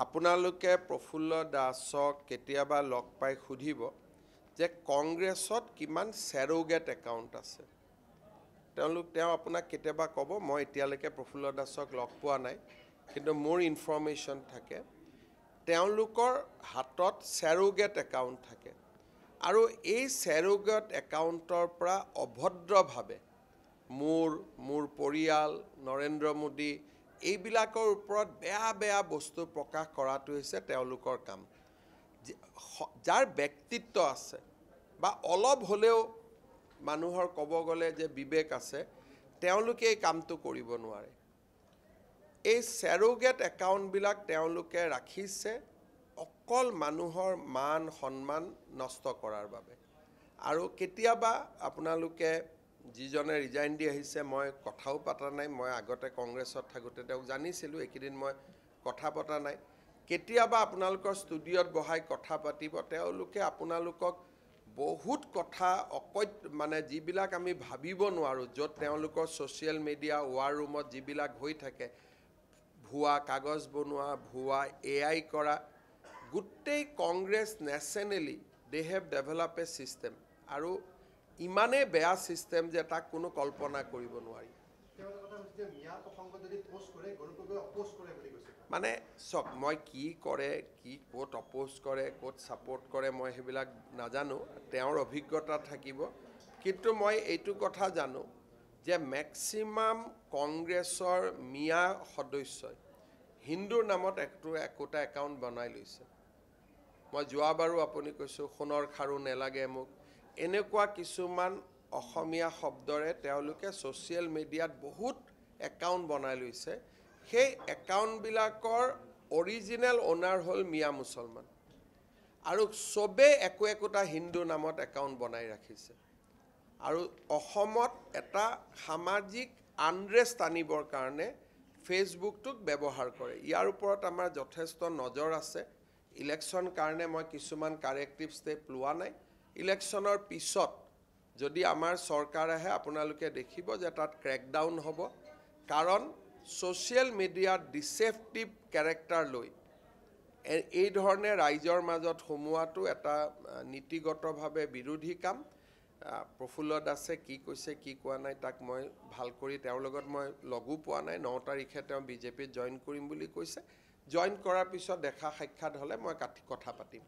আপোনালোকে প্ৰফুল্ল দাসক কেতিয়াবা লগ পাই সুধিব যে কংগ্ৰেছত কিমান চেৰোগেট একাউণ্ট আছে। তেওঁ আপোনাক কেতিয়াবা ক'ব মই এতিয়ালৈকে প্ৰফুল্ল দাসক লগ পোৱা নাই, কিন্তু মোৰ ইনফৰমেশ্যন থাকে তেওঁলোকৰ হাতত চেৰোগেট একাউণ্ট থাকে আৰু এই চেৰোগেট একাউণ্টৰ পৰা অভদ্ৰভাৱে মোৰ পৰিয়াল নৰেন্দ্ৰ মোদী এইবিলাকৰ ওপৰত বেয়া বস্তু প্ৰকাশ কৰাটো হৈছে তেওঁলোকৰ কাম। যাৰ ব্যক্তিত্ব আছে বা অলপ হ'লেও মানুহৰ ক'ব গ'লে যে বিবেক আছে, তেওঁলোকে এই কামটো কৰিব নোৱাৰে। এই চেৰোগেট একাউণ্টবিলাক তেওঁলোকে ৰাখিছে অকল মানুহৰ মান সন্মান নষ্ট কৰাৰ বাবে। আৰু কেতিয়াবা আপোনালোকে যিজনে ৰিজাইন দি আহিছে, মই কথাও পতা নাই, মই আগতে কংগ্ৰেছত থাকোঁতে তেওঁক জানিছিলোঁ, এইকেইদিন মই কথা পতা নাই। কেতিয়াবা আপোনালোকৰ ষ্টুডিঅ'ত বহাই কথা পাতিব, তেওঁলোকে আপোনালোকক বহুত কথা মানে যিবিলাক আমি ভাবিব নোৱাৰোঁ, য'ত তেওঁলোকৰ ছ'চিয়েল মিডিয়া ৱাৰ ৰুমত যিবিলাক হৈ থাকে, ভুৱা কাগজ বনোৱা, ভুৱা AI কৰা, গোটেই Congress nationally they have develop a system আৰু ইমানেই বেয়া ছিষ্টেম যে তাক কোনো কল্পনা কৰিব নোৱাৰি। মানে চাওক, মই কি কৰে, কি ক'ত অপ'জ কৰে, ক'ত ছাপৰ্ট কৰে, মই সেইবিলাক নাজানো, তেওঁৰ অভিজ্ঞতা থাকিব। কিন্তু মই এইটো কথা জানো যে মেক্সিমাম কংগ্ৰেছৰ মিয়া সদস্যই হিন্দুৰ নামত একোটা একাউণ্ট বনাই লৈছে। মই যোৱাবাৰো আপুনি কৈছোঁ সোণৰ খাৰু নেলাগে মোক, এনেকুৱা কিছুমান অসমীয়া শব্দৰে তেওঁলোকে ছ'চিয়েল মিডিয়াত বহুত একাউণ্ট বনাই লৈছে। সেই একাউণ্টবিলাকৰ অৰিজিনেল অ'নাৰ হ'ল মিয়া মুছলমান আৰু চবেই একোটা হিন্দু নামত একাউণ্ট বনাই ৰাখিছে। আৰু অসমত এটা সামাজিক আনৰেষ্ট আনিবৰ কাৰণে ফেচবুকটোক ব্যৱহাৰ কৰে। ইয়াৰ ওপৰত আমাৰ যথেষ্ট নজৰ আছে। ইলেকশ্যন কাৰণে মই কিছুমান কাৰেক্টিভ ষ্টেপ লোৱা নাই। ইলেকশ্যনৰ পিছত যদি আমাৰ চৰকাৰ আহে আপোনালোকে দেখিব যে তাত ক্ৰেকডাউন হ'ব, কাৰণ ছ'চিয়েল মিডিয়াত ডিচেপ্টিভ কেৰেক্টাৰ লৈ এই ধৰণে ৰাইজৰ মাজত সোমোৱাটো এটা নীতিগতভাৱে বিৰোধী কাম। প্ৰফুল্ল দাসে কি কৈছে কি কোৱা নাই তাক মই ভাল কৰি তেওঁৰ লগত মই লগো পোৱা নাই। 9 তাৰিখে তেওঁ বিজেপিত জইন কৰিম বুলি কৈছে। জইন কৰাৰ পিছত দেখা সাক্ষাৎ হ'লে মই কথা পাতিম।